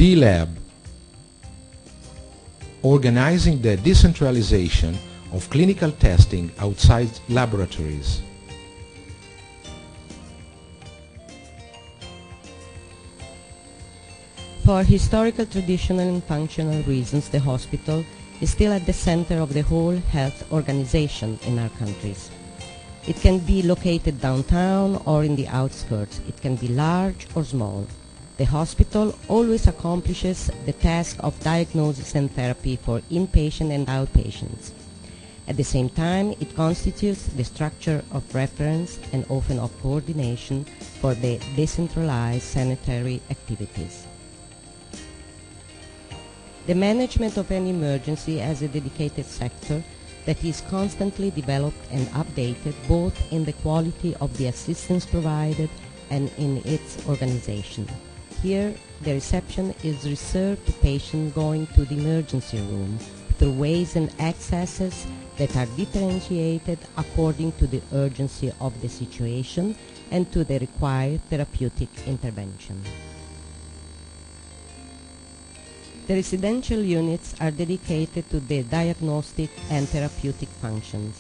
DLAB, organizing the decentralization of clinical testing outside laboratories. For historical, traditional and functional reasons, the hospital is still at the center of the whole health organization in our countries. It can be located downtown or in the outskirts. It can be large or small. The hospital always accomplishes the task of diagnosis and therapy for inpatient and outpatients. At the same time, it constitutes the structure of reference and often of coordination for the decentralized sanitary activities. The management of an emergency has a dedicated sector that is constantly developed and updated both in the quality of the assistance provided and in its organization. Here, the reception is reserved to patients going to the emergency room through ways and accesses that are differentiated according to the urgency of the situation and to the required therapeutic intervention. The residential units are dedicated to the diagnostic and therapeutic functions.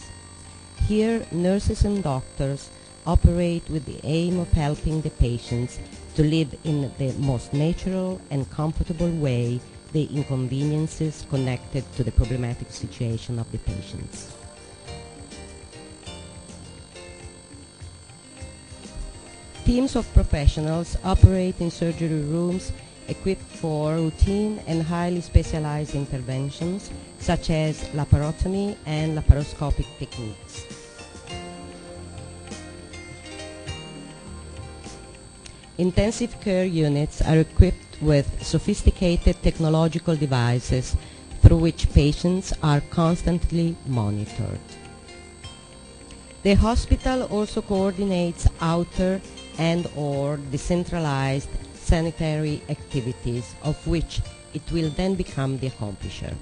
Here, nurses and doctors operate with the aim of helping the patients to live in the most natural and comfortable way the inconveniences connected to the problematic situation of the patients. Teams of professionals operate in surgery rooms equipped for routine and highly specialized interventions such as laparotomy and laparoscopic techniques. Intensive care units are equipped with sophisticated technological devices through which patients are constantly monitored. The hospital also coordinates outer and/or decentralized sanitary activities, of which it will then become the accomplisher.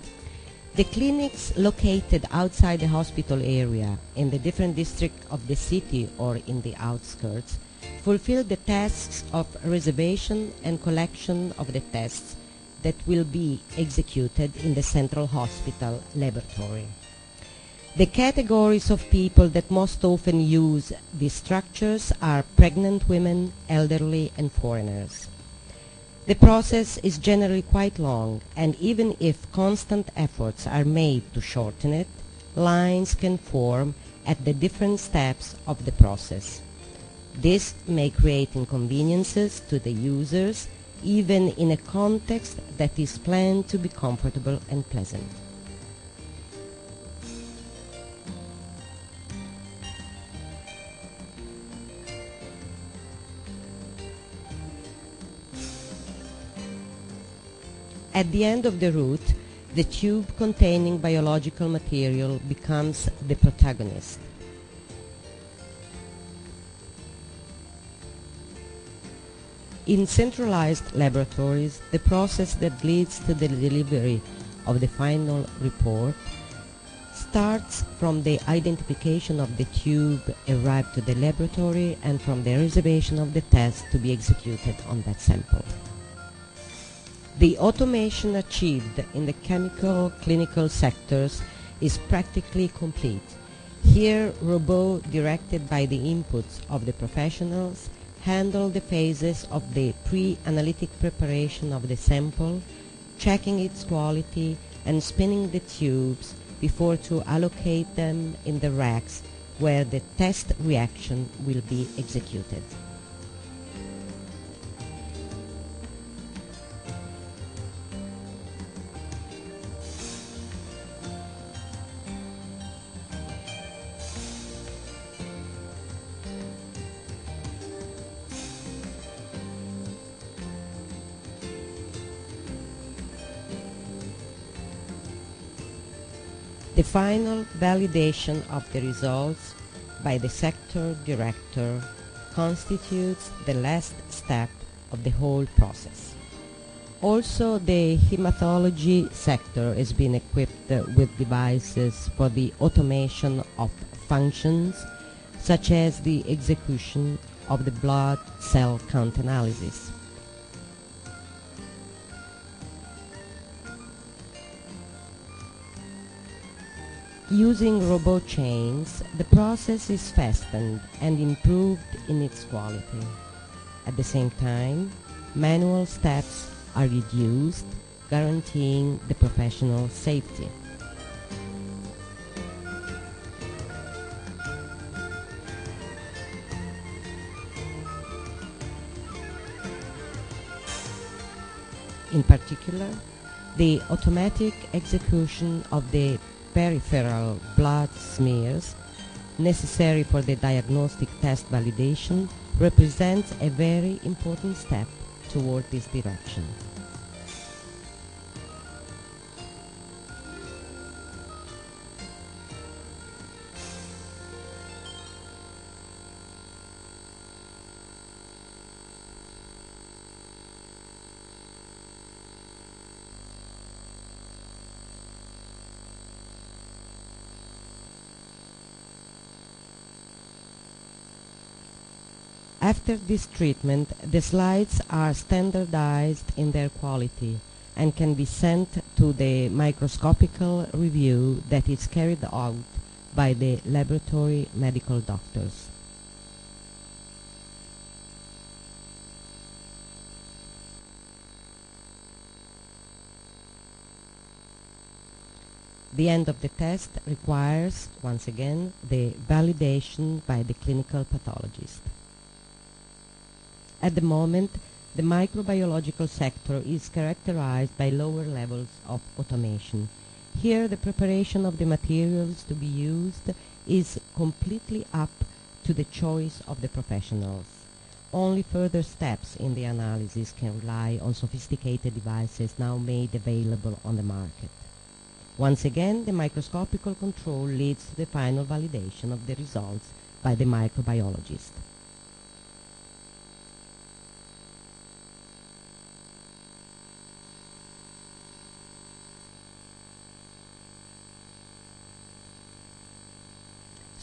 The clinics located outside the hospital area in the different districts of the city or in the outskirts fulfill the tasks of reservation and collection of the tests that will be executed in the central hospital laboratory. The categories of people that most often use these structures are pregnant women, elderly, and foreigners. The process is generally quite long, and even if constant efforts are made to shorten it, lines can form at the different steps of the process. This may create inconveniences to the users, even in a context that is planned to be comfortable and pleasant. At the end of the route, the tube containing biological material becomes the protagonist. In centralized laboratories, the process that leads to the delivery of the final report starts from the identification of the tube arrived to the laboratory and from the reservation of the test to be executed on that sample. The automation achieved in the chemical clinical sectors is practically complete. Here, robots directed by the inputs of the professionals handle the phases of the pre-analytic preparation of the sample, checking its quality and spinning the tubes before to allocate them in the racks where the test reaction will be executed. The final validation of the results by the sector director constitutes the last step of the whole process. Also, the hematology sector has been equipped with devices for the automation of functions such as the execution of the blood cell count analysis. Using robot chains, the process is fastened and improved in its quality. At the same time, manual steps are reduced, guaranteeing the professional safety. In particular, the automatic execution of the peripheral blood smears necessary for the diagnostic test validation represents a very important step toward this direction. After this treatment, the slides are standardized in their quality and can be sent to the microscopical review that is carried out by the laboratory medical doctors. The end of the test requires, once again, the validation by the clinical pathologist. At the moment, the microbiological sector is characterized by lower levels of automation. Here, the preparation of the materials to be used is completely up to the choice of the professionals. Only further steps in the analysis can rely on sophisticated devices now made available on the market. Once again, the microscopical control leads to the final validation of the results by the microbiologist.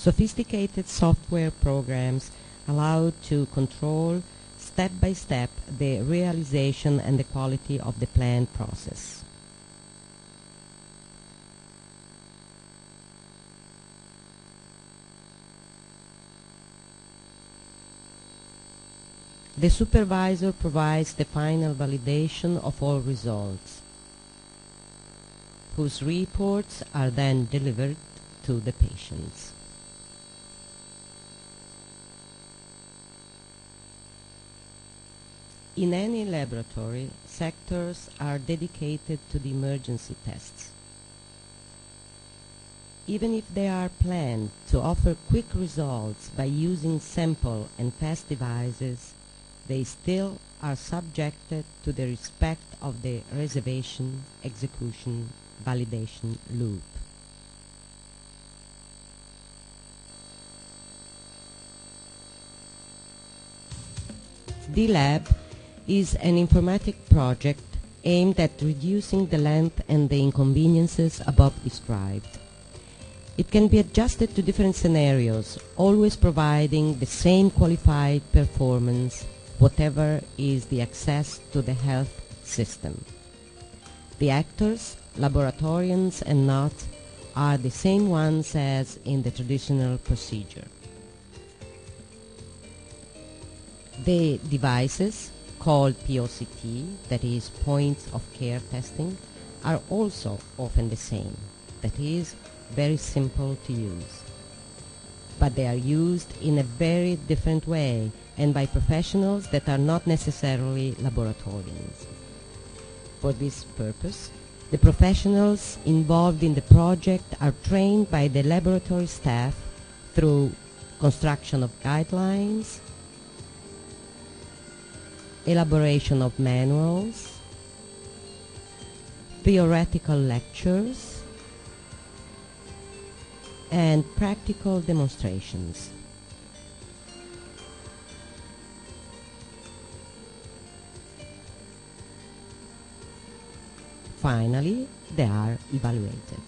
Sophisticated software programs allow to control step by step the realization and the quality of the planned process. The supervisor provides the final validation of all results, whose reports are then delivered to the patients. In any laboratory, sectors are dedicated to the emergency tests. Even if they are planned to offer quick results by using simple and fast devices, they still are subjected to the respect of the reservation, execution, validation loop. DLAB is an informatic project aimed at reducing the length and the inconveniences above described. It can be adjusted to different scenarios, always providing the same qualified performance, whatever is the access to the health system. The actors, laboratorians and not, are the same ones as in the traditional procedure. The devices, called POCT, that is points of care testing, are also often the same, that is, very simple to use. But they are used in a very different way and by professionals that are not necessarily laboratorians. For this purpose, the professionals involved in the project are trained by the laboratory staff through construction of guidelines, elaboration of manuals, theoretical lectures, and practical demonstrations. Finally, they are evaluated.